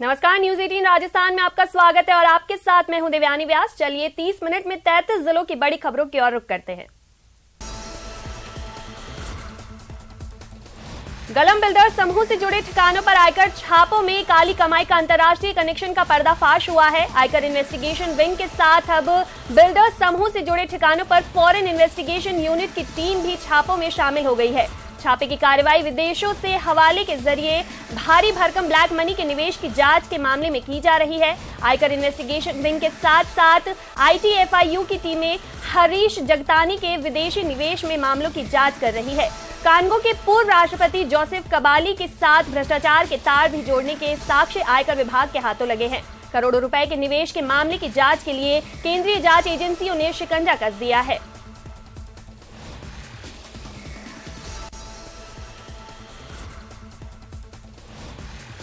नमस्कार, न्यूज 18 राजस्थान में आपका स्वागत है और आपके साथ मैं हूं देवयानी व्यास। चलिए 30 मिनट में 33 जिलों की बड़ी खबरों की ओर रुख करते हैं। गलम बिल्डर्स समूह से जुड़े ठिकानों पर आयकर छापों में काली कमाई का अंतर्राष्ट्रीय कनेक्शन का पर्दाफाश हुआ है। आयकर इन्वेस्टिगेशन विंग के साथ अब बिल्डर्स समूह से जुड़े ठिकानों पर फॉरेन इन्वेस्टिगेशन यूनिट की टीम भी छापों में शामिल हो गई है। छापे की कार्रवाई विदेशों से हवाले के जरिए भारी भरकम ब्लैक मनी के निवेश की जांच के मामले में की जा रही है। आयकर इन्वेस्टिगेशन विंग के साथ साथ ITFIU की टीमें हरीश जगतानी के विदेशी निवेश में मामलों की जांच कर रही है। कांगो के पूर्व राष्ट्रपति जोसेफ कबाली के साथ भ्रष्टाचार के तार भी जोड़ने के साक्ष्य आयकर विभाग के हाथों लगे हैं। करोड़ों रुपए के निवेश के मामले की जांच के लिए केंद्रीय जांच एजेंसियों ने शिकंजा कस दिया है।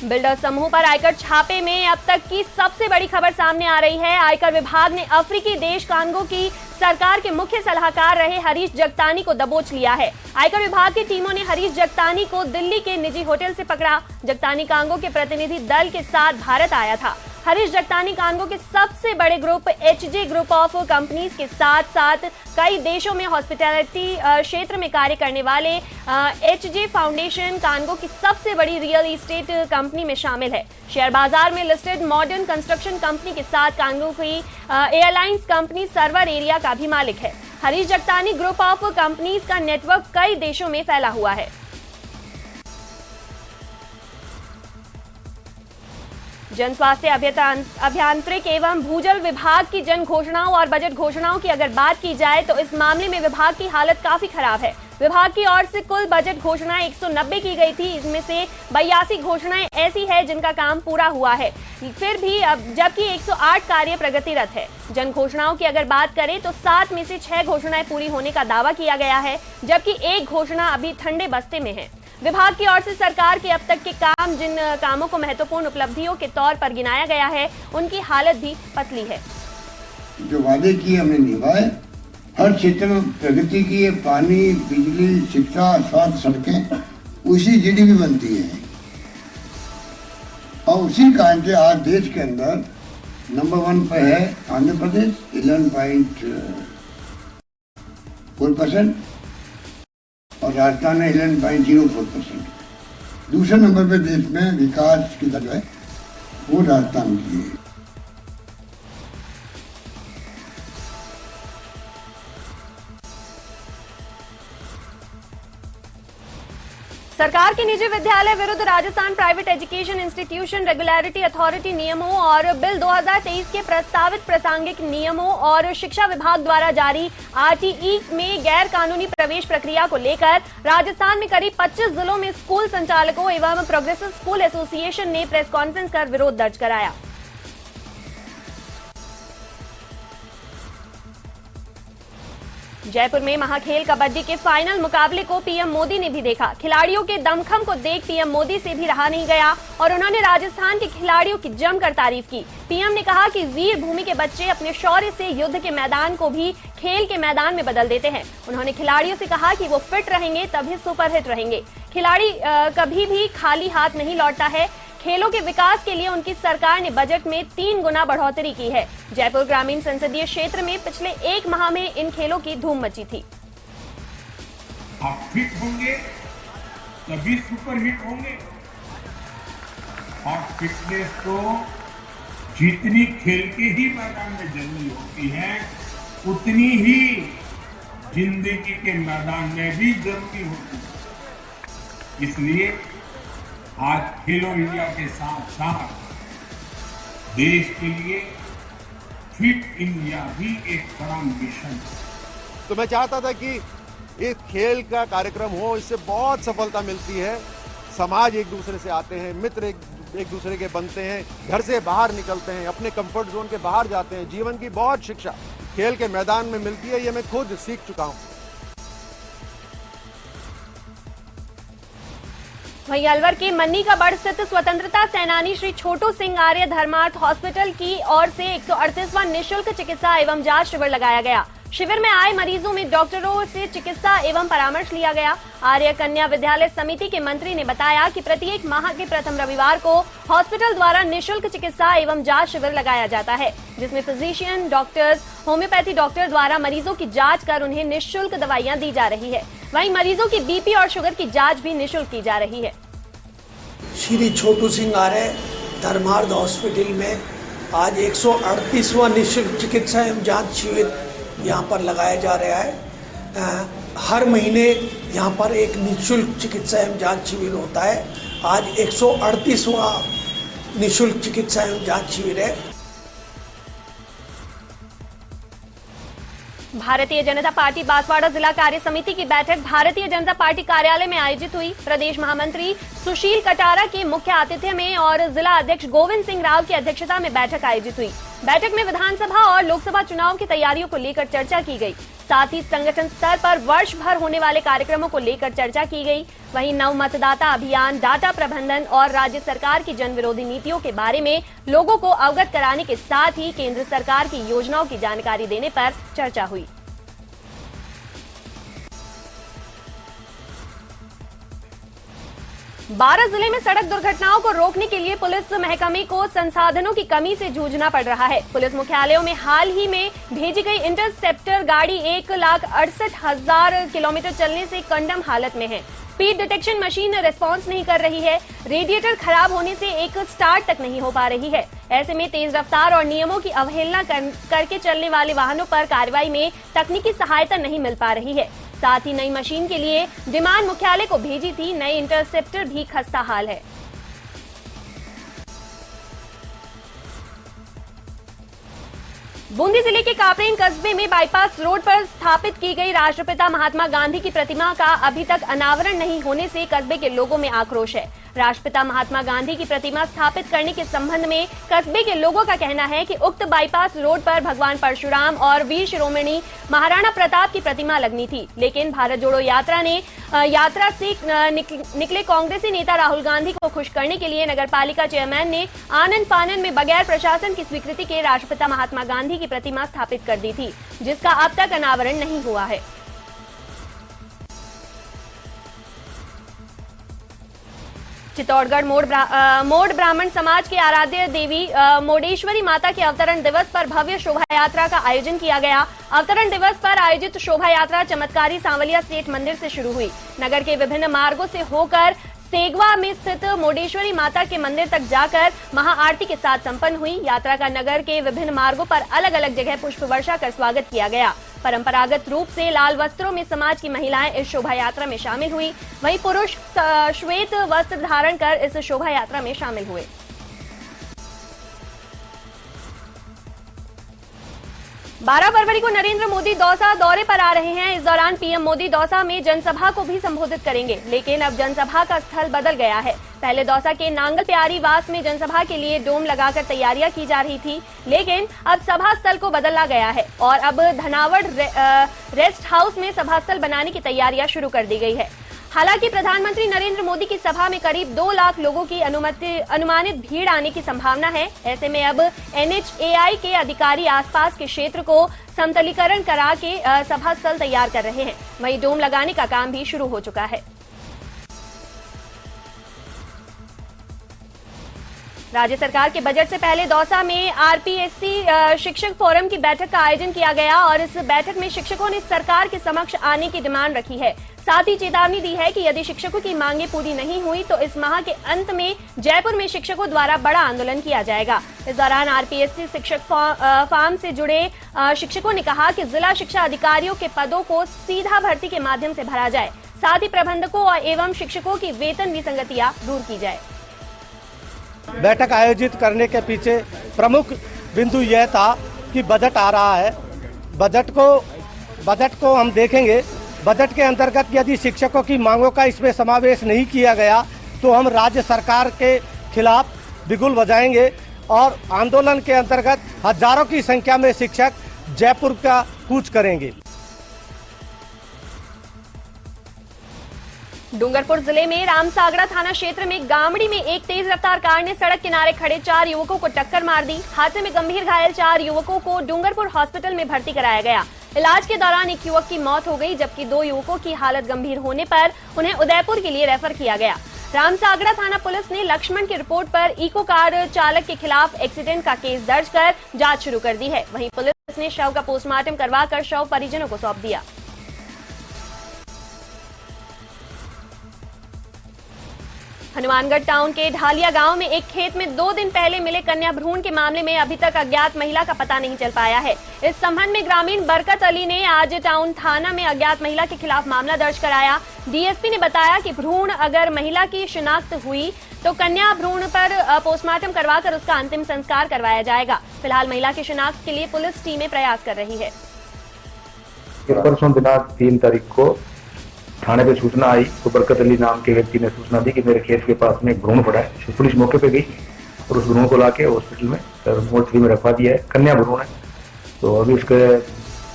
बिल्डर समूह पर आयकर छापे में अब तक की सबसे बड़ी खबर सामने आ रही है। आयकर विभाग ने अफ्रीकी देश कांगो की सरकार के मुख्य सलाहकार रहे हरीश जगतानी को दबोच लिया है। आयकर विभाग की टीमों ने हरीश जगतानी को दिल्ली के निजी होटल से पकड़ा। जगतानी कांगो के प्रतिनिधि दल के साथ भारत आया था। हरीश जगतानी कांगो के सबसे बड़े group HJ group of companies के साथ साथ कई देशों में हॉस्पिटैलिटी क्षेत्र में कार्य करने वाले HJ फाउंडेशन कांगो की सबसे बड़ी रियल एस्टेट कंपनी में शामिल है। शेयर बाजार में लिस्टेड मॉडर्न कंस्ट्रक्शन कंपनी के साथ कांगो की एयरलाइंस कंपनी सर्वर एरिया का भी मालिक है। हरीश जगतानी ग्रुप ऑफ कंपनीज का नेटवर्क कई देशों में फैला हुआ है। जन स्वास्थ्य अभियांत्रिक एवं भूजल विभाग की जन घोषणाओं और बजट घोषणाओं की अगर बात की जाए तो इस मामले में विभाग की हालत काफी खराब है। विभाग की ओर से कुल बजट घोषणाएं 190 की गई थी। इसमें से 82 घोषणाएं ऐसी है जिनका काम पूरा हुआ है, फिर भी जबकि 108 कार्य प्रगतिरत है। जन घोषणाओं की अगर बात करें तो 7 में से 6 घोषणाएं पूरी होने का दावा किया गया है, जबकि एक घोषणा अभी ठंडे बस्ते में है। विभाग की ओर से सरकार के अब तक के काम, जिन कामों को महत्वपूर्ण उपलब्धियों के तौर पर गिनाया गया है, उनकी हालत भी पतली है। जो वादे किए हमने निभाए, हर क्षेत्र में प्रगति की है। पानी, बिजली, शिक्षा, स्वास्थ्य, सड़कें, उसी GDP बनती है और उसी कारण से आज देश के अंदर नंबर 1 पर है आंध्र प्रदेश 11.4% और राजस्थान है 11.04%। दूसरे नंबर पे देश में विकास की दर है वो राजस्थान की है। सरकार के निजी विद्यालय विरुद्ध Rajasthan private education institution regulatory authority नियमों और बिल 2023 के प्रस्तावित प्रासंगिक नियमों और शिक्षा विभाग द्वारा जारी RTE में गैर कानूनी प्रवेश प्रक्रिया को लेकर राजस्थान में करीब 25 जिलों में स्कूल संचालकों एवं प्रोग्रेसिव स्कूल एसोसिएशन ने प्रेस कॉन्फ्रेंस कर विरोध दर्ज कराया। जयपुर में महाखेल कबड्डी के फाइनल मुकाबले को PM मोदी ने भी देखा। खिलाड़ियों के दमखम को देख PM मोदी से भी रहा नहीं गया और उन्होंने राजस्थान के खिलाड़ियों की जमकर तारीफ की। PM ने कहा कि वीर भूमि के बच्चे अपने शौर्य से युद्ध के मैदान को भी खेल के मैदान में बदल देते हैं। उन्होंने खिलाड़ियों से कहा कि वो फिट रहेंगे तभी सुपरहिट रहेंगे। खिलाड़ी कभी भी खाली हाथ नहीं लौटता है। खेलों के विकास के लिए उनकी सरकार ने बजट में 3 गुना बढ़ोतरी की है। जयपुर ग्रामीण संसदीय क्षेत्र में पिछले 1 माह में इन खेलों की धूम मची थी। आप फिट होंगे तभी सुपरहिट होंगे और फिटनेस तो जितनी खेल के ही मैदान में जरूरी होती है उतनी ही जिंदगी के मैदान में भी जरूरी होती है। इसलिए आज खेलो इंडिया के साथ साथ देश के लिए फिट इंडिया भी एक बड़ा मिशन है। तो मैं चाहता था कि ये खेल का कार्यक्रम हो, इससे बहुत सफलता मिलती है। समाज एक दूसरे से आते हैं, मित्र एक दूसरे के बनते हैं, घर से बाहर निकलते हैं, अपने कंफर्ट जोन के बाहर जाते हैं। जीवन की बहुत शिक्षा खेल के मैदान में मिलती है, ये मैं खुद सीख चुका हूँ। वहीं अलवर के मन्नी का बड़ स्थित स्वतंत्रता सेनानी श्री छोटू सिंह आर्य धर्मार्थ हॉस्पिटल की ओर से 138वां निःशुल्क चिकित्सा एवं जांच शिविर लगाया गया। शिविर में आए मरीजों में डॉक्टरों से चिकित्सा एवं परामर्श लिया गया। आर्य कन्या विद्यालय समिति के मंत्री ने बताया कि प्रत्येक माह के प्रथम रविवार को हॉस्पिटल द्वारा निःशुल्क चिकित्सा एवं जांच शिविर लगाया जाता है, जिसमें फिजिशियन, डॉक्टर्स, होम्योपैथी डॉक्टर द्वारा मरीजों की जांच कर उन्हें निःशुल्क दवाइयां दी जा रही है। वहीं मरीजों की बीपी और शुगर की जांच भी निःशुल्क की जा रही है। श्री छोटू सिंह आर्य धर्मार्थ हॉस्पिटल में आज 138वां निःशुल्क चिकित्सा एवं जांच शिविर यहाँ पर लगाया जा रहा है। हर महीने यहाँ पर एक निःशुल्क चिकित्सा एवं जांच शिविर होता है। आज 138वां निःशुल्क चिकित्सा एवं जांच शिविर है। भारतीय जनता पार्टी बांसवाड़ा जिला कार्य समिति की बैठक भारतीय जनता पार्टी कार्यालय में आयोजित हुई। प्रदेश महामंत्री सुशील कटारा के मुख्य आतिथ्य में और जिला अध्यक्ष गोविंद सिंह राव की अध्यक्षता में बैठक आयोजित हुई। बैठक में विधानसभा और लोकसभा चुनाव की तैयारियों को लेकर चर्चा की गई। साथ ही संगठन स्तर पर वर्ष भर होने वाले कार्यक्रमों को लेकर चर्चा की गई। वहीं नव मतदाता अभियान, डाटा प्रबंधन और राज्य सरकार की जन विरोधी नीतियों के बारे में लोगों को अवगत कराने के साथ ही केंद्र सरकार की योजनाओं की जानकारी देने पर चर्चा हुई। बारां जिले में सड़क दुर्घटनाओं को रोकने के लिए पुलिस महकमे को संसाधनों की कमी से जूझना पड़ रहा है। पुलिस मुख्यालयों में हाल ही में भेजी गई इंटरसेप्टर गाड़ी 1,68,000 किलोमीटर चलने से कंडम हालत में है। स्पीड डिटेक्शन मशीन रेस्पॉन्स नहीं कर रही है। रेडिएटर खराब होने से एक स्टार्ट तक नहीं हो पा रही है। ऐसे में तेज रफ्तार और नियमों की अवहेलना करके चलने वाले वाहनों पर कार्रवाई में तकनीकी सहायता नहीं मिल पा रही है। साथ ही नई मशीन के लिए डिमांड मुख्यालय को भेजी थी। नई इंटरसेप्टर भी खस्ता हाल है। बूंदी जिले के कापरेन कस्बे में बाईपास रोड पर स्थापित की गई राष्ट्रपिता महात्मा गांधी की प्रतिमा का अभी तक अनावरण नहीं होने से कस्बे के लोगों में आक्रोश है। राष्ट्रपिता महात्मा गांधी की प्रतिमा स्थापित करने के संबंध में कस्बे के लोगों का कहना है कि उक्त बाईपास रोड पर भगवान परशुराम और वीर शिरोमणि महाराणा प्रताप की प्रतिमा लगनी थी, लेकिन भारत जोड़ो यात्रा से निकले कांग्रेसी नेता राहुल गांधी को खुश करने के लिए नगरपालिका चेयरमैन ने आनन फानन में बगैर प्रशासन की स्वीकृति के राष्ट्रपिता महात्मा गांधी की प्रतिमा स्थापित कर दी थी, जिसका अब तक अनावरण नहीं हुआ है। चित्तौड़गढ़ मोड़ ब्राह्मण समाज के आराध्य देवी मोडेश्वरी माता के अवतरण दिवस पर भव्य शोभा यात्रा का आयोजन किया गया। अवतरण दिवस पर आयोजित शोभा यात्रा चमत्कारी सांवलिया सेठ मंदिर से शुरू हुई। नगर के विभिन्न मार्गों से होकर सेगवा में स्थित मोडेश्वरी माता के मंदिर तक जाकर महाआरती के साथ संपन्न हुई। यात्रा का नगर के विभिन्न मार्गों पर अलग अलग जगह पुष्प वर्षा कर स्वागत किया गया। परंपरागत रूप से लाल वस्त्रों में समाज की महिलाएं इस शोभा यात्रा में शामिल हुई। वहीं पुरुष श्वेत वस्त्र धारण कर इस शोभा यात्रा में शामिल हुए। 12 फरवरी को नरेंद्र मोदी दौसा दौरे पर आ रहे हैं। इस दौरान पीएम मोदी दौसा में जनसभा को भी संबोधित करेंगे, लेकिन अब जनसभा का स्थल बदल गया है। पहले दौसा के नांगल प्यारी वास में जनसभा के लिए डोम लगाकर तैयारियां की जा रही थी, लेकिन अब सभा स्थल को बदला गया है और अब धनावड़ रेस्ट हाउस में सभा स्थल बनाने की तैयारियां शुरू कर दी गई है। हालांकि प्रधानमंत्री नरेंद्र मोदी की सभा में करीब 2 लाख लोगों की अनुमानित भीड़ आने की संभावना है। ऐसे में अब NHAI के अधिकारी आसपास के क्षेत्र को समतलीकरण करा के सभा स्थल तैयार कर रहे हैं। वहीं डोम लगाने का काम भी शुरू हो चुका है। राज्य सरकार के बजट से पहले दौसा में RPSC शिक्षक फोरम की बैठक का आयोजन किया गया और इस बैठक में शिक्षकों ने सरकार के समक्ष आने की डिमांड रखी है। साथ ही चेतावनी दी है कि यदि शिक्षकों की मांगे पूरी नहीं हुई तो इस माह के अंत में जयपुर में शिक्षकों द्वारा बड़ा आंदोलन किया जाएगा। इस दौरान RPSC शिक्षक फार्म से जुड़े शिक्षकों ने कहा कि जिला शिक्षा अधिकारियों के पदों को सीधा भर्ती के माध्यम से भरा जाए, साथ ही प्रबंधकों एवं शिक्षकों की वेतन विसंगतियां दूर की जाए। बैठक आयोजित करने के पीछे प्रमुख बिंदु यह था कि बजट आ रहा है। बजट को हम देखेंगे। बजट के अंतर्गत यदि शिक्षकों की मांगों का इसमें समावेश नहीं किया गया तो हम राज्य सरकार के खिलाफ बिगुल बजाएंगे और आंदोलन के अंतर्गत हजारों की संख्या में शिक्षक जयपुर का कूच करेंगे। डूंगरपुर जिले में रामसागड़ा थाना क्षेत्र में गामड़ी में एक तेज रफ्तार कार ने सड़क किनारे खड़े 4 युवकों को टक्कर मार दी। हादसे में गंभीर घायल 4 युवकों को डूंगरपुर हॉस्पिटल में भर्ती कराया गया। इलाज के दौरान एक युवक की मौत हो गई, जबकि 2 युवकों की हालत गंभीर होने पर उन्हें उदयपुर के लिए रेफर किया गया। रामसागड़ा थाना पुलिस ने लक्ष्मण की रिपोर्ट पर इको कार चालक के खिलाफ एक्सीडेंट का केस दर्ज कर जांच शुरू कर दी है। वहीं पुलिस ने शव का पोस्टमार्टम करवाकर शव परिजनों को सौंप दिया। हनुमानगढ़ टाउन के ढालिया गांव में एक खेत में 2 दिन पहले मिले कन्या भ्रूण के मामले में अभी तक अज्ञात महिला का पता नहीं चल पाया है। इस संबंध में ग्रामीण बरकत अली ने आज टाउन थाना में अज्ञात महिला के खिलाफ मामला दर्ज कराया। डीएसपी ने बताया कि भ्रूण अगर महिला की शिनाख्त हुई तो कन्या भ्रूण पर पोस्टमार्टम करवाकर उसका अंतिम संस्कार करवाया जाएगा। फिलहाल महिला की शिनाख्त के लिए पुलिस टीमें प्रयास कर रही है। परसों दिनांक 3 तारीख को थाने पे सूचना आई तो बरकत अली नाम के व्यक्ति ने सूचना दी कि मेरे खेत के पास में एक भ्रूण पड़ा है। पुलिस मौके पे गई और उस भ्रूण को लाके हॉस्पिटल में मोर्चरी में रखवा दिया है। कन्या भ्रूण है, तो अभी उसके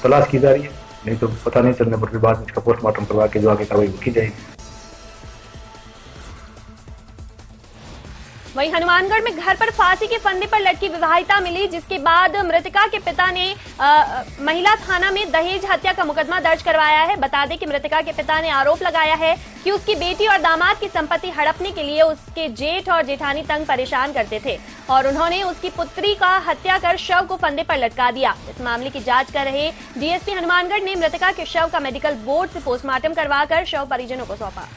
तलाश की जा रही है, नहीं तो पता नहीं चलने पर फिर बाद में इसका पोस्टमार्टम करवा के जो आगे कार्रवाई की जाएगी। वहीं हनुमानगढ़ में घर पर फांसी के फंदे पर लटकी विवाहिता मिली, जिसके बाद मृतका के पिता ने महिला थाना में दहेज हत्या का मुकदमा दर्ज करवाया है। बता दें कि मृतका के पिता ने आरोप लगाया है कि उसकी बेटी और दामाद की संपत्ति हड़पने के लिए उसके जेठ और जेठानी तंग परेशान करते थे और उन्होंने उसकी पुत्री का हत्या कर शव को फंदे पर लटका दिया। इस मामले की जांच कर रहे डीएसपी हनुमानगढ़ ने मृतका के शव का मेडिकल बोर्ड से पोस्टमार्टम करवाकर शव परिजनों को सौंपा।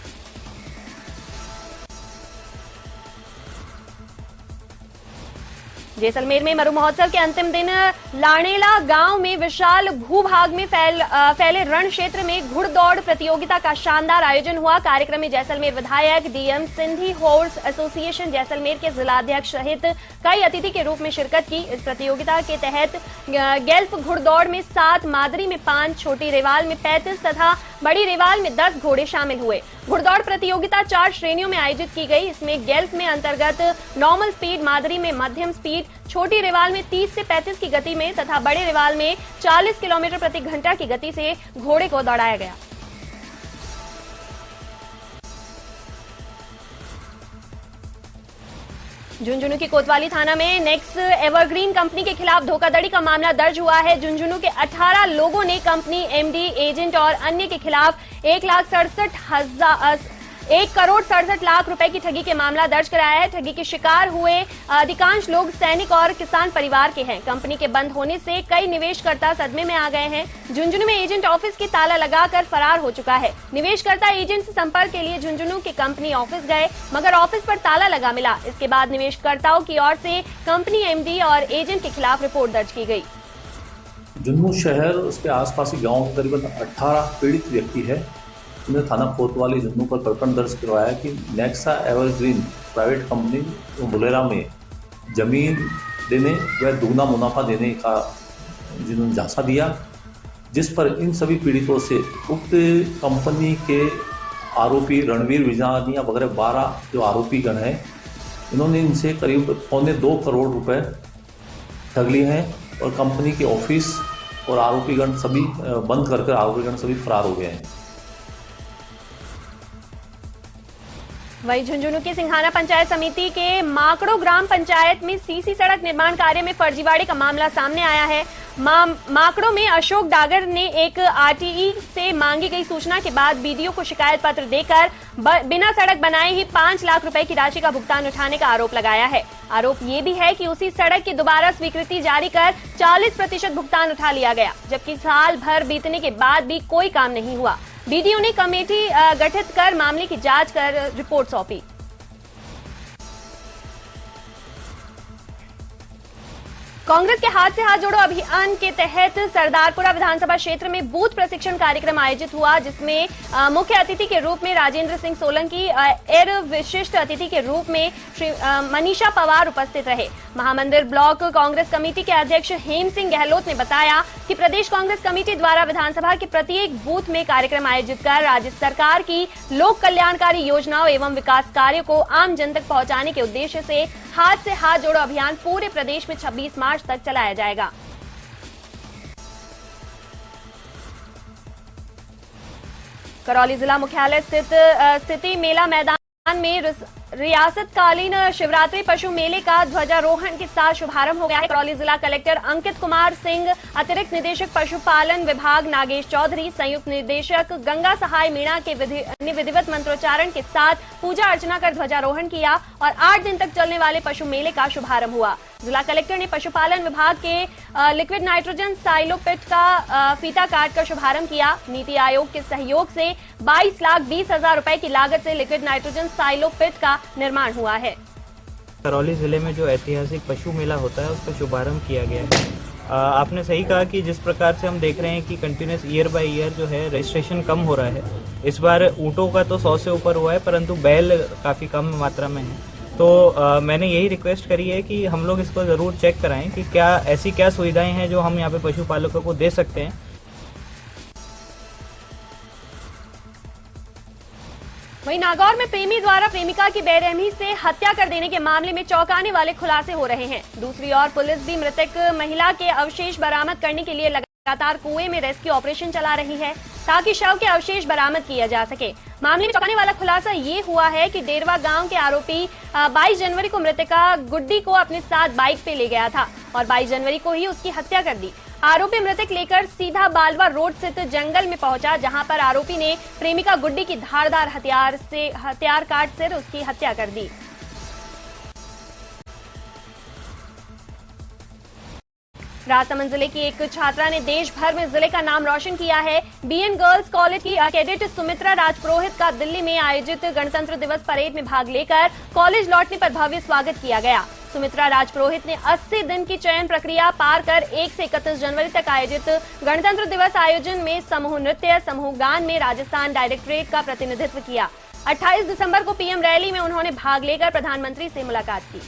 जैसलमेर में मरु महोत्सव के अंतिम दिन लाणेला गांव में विशाल भूभाग में फैले रण क्षेत्र में घुड़दौड़ प्रतियोगिता का शानदार आयोजन हुआ। कार्यक्रम में जैसलमेर विधायक DM Sindhi horse association Jaisalmer के जिलाध्यक्ष सहित कई अतिथि के रूप में शिरकत की। इस प्रतियोगिता के तहत गेल्फ घुड़दौड़ में 7, मादरी में 5, छोटी रेवाल में 35 तथा बड़ी रेवाल में 10 घोड़े शामिल हुए। घुड़दौड़ प्रतियोगिता 4 श्रेणियों में आयोजित की गई। इसमें गेल्फ में अंतर्गत नॉर्मल स्पीड, मादरी में मध्यम स्पीड, छोटी रेवाल में 30 से 35 की गति में तथा बड़े रेवाल में 40 किलोमीटर प्रति घंटा की गति से घोड़े को दौड़ाया गया। झुंझुनू की कोतवाली थाना में नेक्स एवरग्रीन कंपनी के खिलाफ धोखाधड़ी का मामला दर्ज हुआ है। झुंझुनू के 18 लोगों ने कंपनी एमडी, एजेंट और अन्य के खिलाफ 1 करोड़ 67 लाख रुपए की ठगी के मामला दर्ज कराया है। ठगी के शिकार हुए अधिकांश लोग सैनिक और किसान परिवार के हैं। कंपनी के बंद होने से कई निवेशकर्ता सदमे में आ गए हैं। झुंझुनू में एजेंट ऑफिस की ताला लगाकर फरार हो चुका है। निवेशकर्ता एजेंट से संपर्क के लिए झुंझुनू के कंपनी ऑफिस गए, मगर ऑफिस पर ताला लगा मिला। इसके बाद निवेशकर्ताओं की ओर से कंपनी एमडी और एजेंट के खिलाफ रिपोर्ट दर्ज की गई। झुंझुनू शहर उसके आसपास के गाँव करीबन 18 पीड़ित व्यक्ति है। उन्हें थाना कोतवाली झुंझुनू पर प्रकरण दर्ज करवाया कि नेक्सा एवरग्रीन प्राइवेट कंपनी बुलेरा में जमीन देने व दुगना मुनाफा देने का जिन्होंने झांसा दिया, जिस पर इन सभी पीड़ितों से उक्त कंपनी के आरोपी रणवीर विजानिया वगैरह 12 जो आरोपी गण हैं, इन्होंने इनसे करीब 2.25 करोड़ रुपए ठग लिए हैं और कंपनी के ऑफिस और आरोपीगण सभी बंद कर आरोपीगण सभी फरार हो गए हैं। वहीं झुंझुनू की सिंघाना पंचायत समिति के माकड़ो ग्राम पंचायत में सीसी सड़क निर्माण कार्य में फर्जीवाड़े का मामला सामने आया है। माकड़ो में अशोक डागर ने एक आरटीई से मांगी गई सूचना के बाद बीडीओ को शिकायत पत्र देकर बिना सड़क बनाए ही 5 लाख रुपए की राशि का भुगतान उठाने का आरोप लगाया है। आरोप ये भी है कि उसी सड़क की दोबारा स्वीकृति जारी कर 40% भुगतान उठा लिया गया, जबकि साल भर बीतने के बाद भी कोई काम नहीं हुआ। बीडीओ ने कमेटी गठित कर मामले की जांच कर रिपोर्ट सौंपी। कांग्रेस के हाथ से हाथ जोड़ो अभियान के तहत सरदारपुरा विधानसभा क्षेत्र में बूथ प्रशिक्षण कार्यक्रम आयोजित हुआ, जिसमें मुख्य अतिथि के रूप में राजेंद्र सिंह सोलंकी और विशिष्ट अतिथि के रूप में श्री मनीषा पवार उपस्थित रहे। महामंदिर ब्लॉक कांग्रेस कमेटी के अध्यक्ष हेम सिंह गहलोत ने बताया कि प्रदेश कांग्रेस कमेटी द्वारा विधानसभा के प्रत्येक बूथ में कार्यक्रम आयोजित कर राज्य सरकार की लोक कल्याणकारी योजनाओं एवं विकास कार्यों को आम जन तक पहुंचाने के उद्देश्य से हाथ से हाथ जोड़ो अभियान पूरे प्रदेश में 26 मार्च तक चलाया जाएगा। करौली जिला मुख्यालय स्थिति मेला मैदान में रियासतकालीन शिवरात्रि पशु मेले का ध्वजारोहण के साथ शुभारंभ हो गया है। करौली जिला कलेक्टर अंकित कुमार सिंह, अतिरिक्त निदेशक पशुपालन विभाग नागेश चौधरी, संयुक्त निदेशक गंगा सहाय मीणा के विधिवत मंत्रोच्चारण के साथ पूजा अर्चना कर ध्वजारोहण किया और 8 दिन तक चलने वाले पशु मेले का शुभारंभ हुआ। जिला कलेक्टर ने पशुपालन विभाग के लिक्विड नाइट्रोजन साइलो पिट का फीता काट कर शुभारंभ किया। नीति आयोग के सहयोग से 22,20,000 रुपए की लागत से लिक्विड नाइट्रोजन साइलो पिट का निर्माण हुआ है। करौली जिले में जो ऐतिहासिक पशु मेला होता है उसका शुभारंभ किया गया है। आपने सही कहा कि जिस प्रकार से हम देख रहे हैं कि कंटिन्यूस ईयर बाय ईयर जो है रजिस्ट्रेशन कम हो रहा है। इस बार ऊँटों का तो 100 से ऊपर हुआ है, परंतु बैल काफी कम मात्रा में है। तो मैंने यही रिक्वेस्ट करी है कि हम लोग इसको जरूर चेक कराएं कि क्या ऐसी क्या सुविधाएं हैं जो हम यहाँ पे पशुपालकों को दे सकते हैं। वहीं नागौर में प्रेमी द्वारा प्रेमिका की बेरहमी से हत्या कर देने के मामले में चौंकाने वाले खुलासे हो रहे हैं। दूसरी ओर पुलिस भी मृतक महिला के अवशेष बरामद करने के लिए लगातार कुएं में रेस्क्यू ऑपरेशन चला रही है ताकि शव के अवशेष बरामद किया जा सके। मामले में चौंकाने वाला खुलासा ये हुआ है कि डेरवा गांव के आरोपी 22 जनवरी को मृतका गुड्डी को अपने साथ बाइक पे ले गया था और 22 जनवरी को ही उसकी हत्या कर दी। आरोपी मृतक लेकर सीधा बालवा रोड स्थित जंगल में पहुंचा, जहां पर आरोपी ने प्रेमिका गुड्डी की धारदार हथियार काट कर उसकी हत्या कर दी। राजसमंद जिले की एक छात्रा ने देश भर में जिले का नाम रोशन किया है। बीएन गर्ल्स कॉलेज की कैडेट सुमित्रा राजपुरोहित का दिल्ली में आयोजित गणतंत्र दिवस परेड में भाग लेकर कॉलेज लौटने पर भव्य स्वागत किया गया। सुमित्रा राजपुरोहित ने 80 दिन की चयन प्रक्रिया पार कर 1 से 31 जनवरी तक आयोजित गणतंत्र दिवस आयोजन में समूह नृत्य, समूह गान में राजस्थान डायरेक्टरेट का प्रतिनिधित्व किया। 28 दिसंबर को पीएम रैली में उन्होंने भाग लेकर प्रधानमंत्री से मुलाकात की।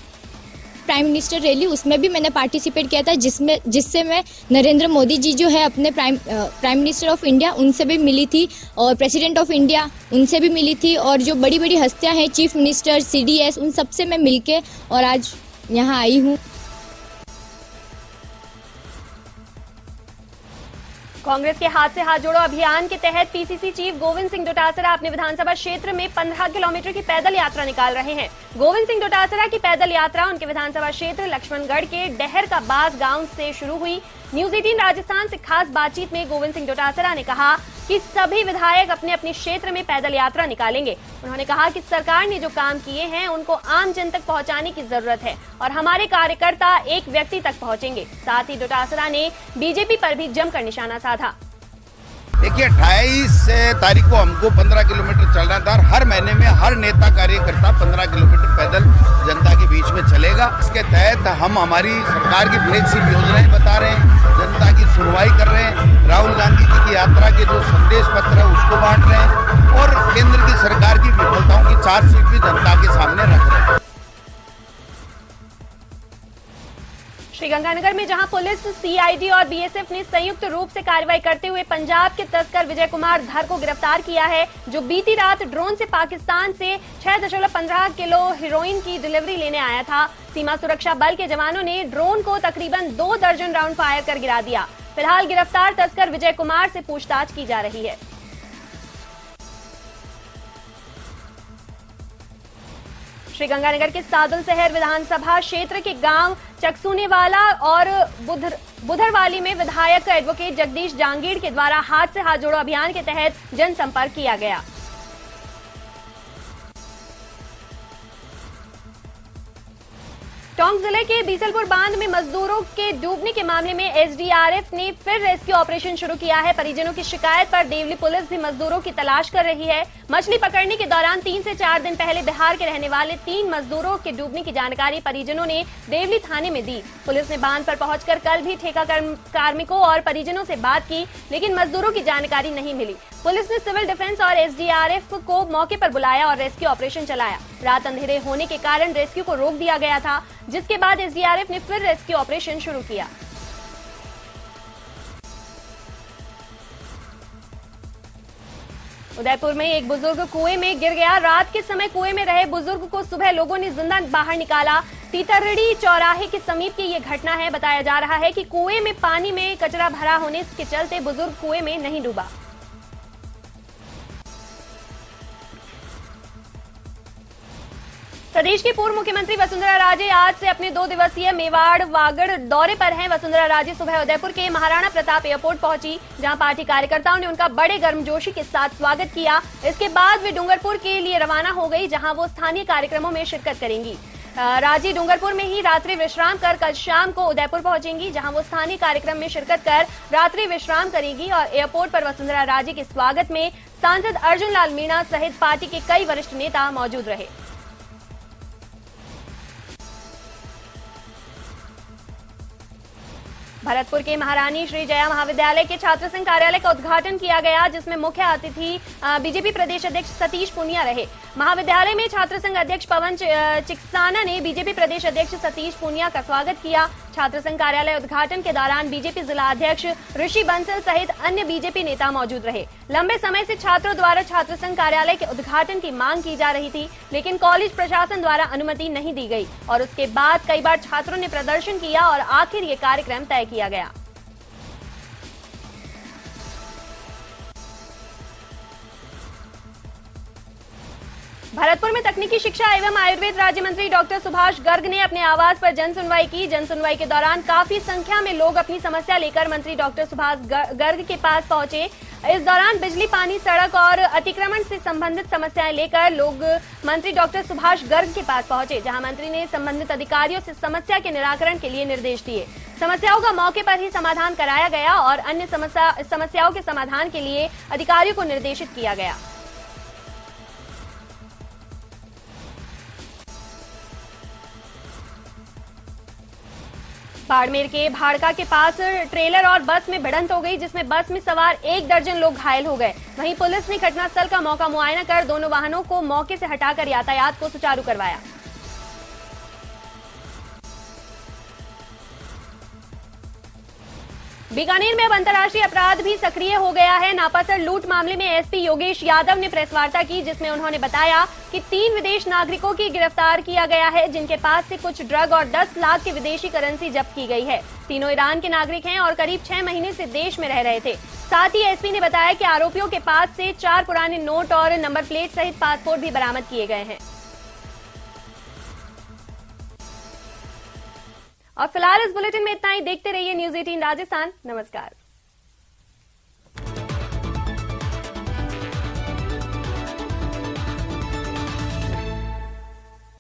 प्राइम मिनिस्टर रैली, उसमें भी मैंने पार्टिसिपेट किया था, जिससे मैं नरेंद्र मोदी जी जो है अपने प्राइम मिनिस्टर ऑफ इंडिया उनसे भी मिली थी और प्रेसिडेंट ऑफ इंडिया उनसे भी मिली थी और जो बड़ी बड़ी हस्तियां हैं, चीफ मिनिस्टर, सीडीएस, उन सबसे मैं मिलके और आज यहाँ आई हूँ। कांग्रेस के हाथ से हाथ जोड़ो अभियान के तहत पीसीसी चीफ गोविंद सिंह डोटासरा अपने विधानसभा क्षेत्र में 15 किलोमीटर की पैदल यात्रा निकाल रहे हैं। गोविंद सिंह डोटासरा की पैदल यात्रा उनके विधानसभा क्षेत्र लक्ष्मणगढ़ के डहर का बास गांव से शुरू हुई। न्यूज 18 राजस्थान से खास बातचीत में गोविंद सिंह डोटासरा ने कहा कि सभी विधायक अपने अपने क्षेत्र में पैदल यात्रा निकालेंगे। उन्होंने कहा कि सरकार ने जो काम किए हैं उनको आम जन तक पहुंचाने की जरूरत है और हमारे कार्यकर्ता एक व्यक्ति तक पहुंचेंगे। साथ ही डोटासरा ने बीजेपी पर भी जमकर निशाना साधा। देखिए 28 तारीख को हमको 15 किलोमीटर चलना था। हर महीने में हर नेता कार्यकर्ता 15 किलोमीटर पैदल जनता के बीच में चलेगा। इसके तहत हम हमारी सरकार की फ्लैगशिप योजनाएं बता रहे हैं, जनता की सुनवाई कर रहे हैं, राहुल गांधी जी की यात्रा के जो संदेश पत्र है उसको बांट रहे हैं और केंद्र की सरकार की विफलताओं की चार्जशीट भी जनता के सामने रख रहे हैं। श्रीगंगानगर में जहां पुलिस, सीआईडी और बीएसएफ ने संयुक्त रूप से कार्रवाई करते हुए पंजाब के तस्कर विजय कुमार धर को गिरफ्तार किया है, जो बीती रात ड्रोन से पाकिस्तान से 6.15 किलो हेरोइन की डिलीवरी लेने आया था। सीमा सुरक्षा बल के जवानों ने ड्रोन को तकरीबन 2 दर्जन राउंड फायर कर गिरा दिया। फिलहाल गिरफ्तार तस्कर विजय कुमार से पूछताछ की जा रही है। श्रीगंगानगर के सादुल शहर विधानसभा क्षेत्र के गांव चकसूनेवाला और बुधरवाली में विधायक एडवोकेट जगदीश जांगीड़ के द्वारा हाथ से हाथ जोड़ो अभियान के तहत जनसंपर्क किया गया। टोंक जिले के बीसलपुर बांध में मजदूरों के डूबने के मामले में एसडीआरएफ ने फिर रेस्क्यू ऑपरेशन शुरू किया है। परिजनों की शिकायत पर देवली पुलिस भी मजदूरों की तलाश कर रही है। मछली पकड़ने के दौरान 3 से 4 दिन पहले बिहार के रहने वाले 3 मजदूरों के डूबने की जानकारी परिजनों ने देवली थाने में दी। पुलिस ने बांध पर पहुंचकर कल भी ठेका कार्मिकों और परिजनों से बात की, लेकिन मजदूरों की जानकारी नहीं मिली। पुलिस ने सिविल डिफेंस और एसडीआरएफ को मौके पर बुलाया और रेस्क्यू ऑपरेशन चलाया। रात अंधेरे होने के कारण रेस्क्यू को रोक दिया गया था, जिसके बाद एसडीआरएफ ने फिर रेस्क्यू ऑपरेशन शुरू किया। उदयपुर में एक बुजुर्ग कुएं में गिर गया। रात के समय कुएं में रहे बुजुर्ग को सुबह लोगों ने जिंदा बाहर निकाला। तीतरड़ी चौराहे के समीप की ये घटना है। बताया जा रहा है कि कुएं में पानी में कचरा भरा होने के चलते बुजुर्ग कुएं में नहीं डूबा। प्रदेश की पूर्व मुख्यमंत्री वसुंधरा राजे आज से अपने 2 दिवसीय मेवाड़ वागड़ दौरे पर हैं। वसुंधरा राजे सुबह उदयपुर के महाराणा प्रताप एयरपोर्ट पहुंची, जहां पार्टी कार्यकर्ताओं ने उनका बड़े गर्मजोशी के साथ स्वागत किया। इसके बाद वे डूंगरपुर के लिए रवाना हो गई, जहां वो स्थानीय कार्यक्रमों में शिरकत करेंगी। राजे डूंगरपुर में ही रात्रि विश्राम कर कल शाम को उदयपुर पहुंचेंगी, जहां वो स्थानीय कार्यक्रम में शिरकत कर रात्रि विश्राम करेंगी। और एयरपोर्ट पर वसुंधरा राजे के स्वागत में सांसद अर्जुन लाल मीणा सहित पार्टी के कई वरिष्ठ नेता मौजूद रहे। भरतपुर के महारानी श्री जया महाविद्यालय के छात्र संघ कार्यालय का उद्घाटन किया गया, जिसमें मुख्य अतिथि बीजेपी प्रदेश अध्यक्ष सतीश पूनिया रहे। महाविद्यालय में छात्र संघ अध्यक्ष पवन चिक्साना ने बीजेपी प्रदेश अध्यक्ष सतीश पूनिया का स्वागत किया। छात्र संघ कार्यालय उद्घाटन के दौरान बीजेपी जिला अध्यक्ष ऋषि बंसल सहित अन्य बीजेपी नेता मौजूद रहे। लंबे समय से छात्रों द्वारा छात्र संघ कार्यालय के उद्घाटन की मांग की जा रही थी, लेकिन कॉलेज प्रशासन द्वारा अनुमति नहीं दी गई और उसके बाद कई बार छात्रों ने प्रदर्शन किया और आखिर ये कार्यक्रम तय किया गया। भरतपुर में तकनीकी शिक्षा एवं आयुर्वेद राज्य मंत्री डॉक्टर सुभाष गर्ग ने अपने आवास पर जन सुनवाई की। जन सुनवाई के दौरान काफी संख्या में लोग अपनी समस्या लेकर मंत्री डॉक्टर सुभाष गर्ग के पास पहुंचे। इस दौरान बिजली, पानी, सड़क और अतिक्रमण से संबंधित समस्याएं लेकर लोग मंत्री डॉक्टर सुभाष गर्ग के पास पहुंचे, जहां मंत्री ने संबंधित अधिकारियों से समस्या के निराकरण के लिए निर्देश दिए। समस्याओं का मौके पर ही समाधान कराया गया और अन्य समस्याओं के समाधान के लिए अधिकारियों को निर्देशित किया गया। बाड़मेर के भाड़का के पास ट्रेलर और बस में भिड़ंत हो गई, जिसमें बस में सवार 1 दर्जन लोग घायल हो गए। वहीं पुलिस ने घटनास्थल का मौका मुआयना कर दोनों वाहनों को मौके से हटाकर यातायात को सुचारू करवाया। बीकानेर में अब अंतर्राष्ट्रीय अपराध भी सक्रिय हो गया है। नापासर लूट मामले में एसपी योगेश यादव ने प्रेस वार्ता की, जिसमें उन्होंने बताया कि 3 विदेश नागरिकों की गिरफ्तार किया गया है, जिनके पास से कुछ ड्रग और 10 लाख की विदेशी करेंसी जब्त की गई है। तीनों ईरान के नागरिक हैं और करीब 6 महीने से देश में रह रहे थे। साथ ही एसपी ने बताया कि आरोपियों के पास से 4 पुराने नोट और नंबर प्लेट सहित पासपोर्ट भी बरामद किए गए हैं। और फिलहाल इस बुलेटिन में इतना ही। देखते रहिए न्यूज़ 18 राजस्थान। नमस्कार।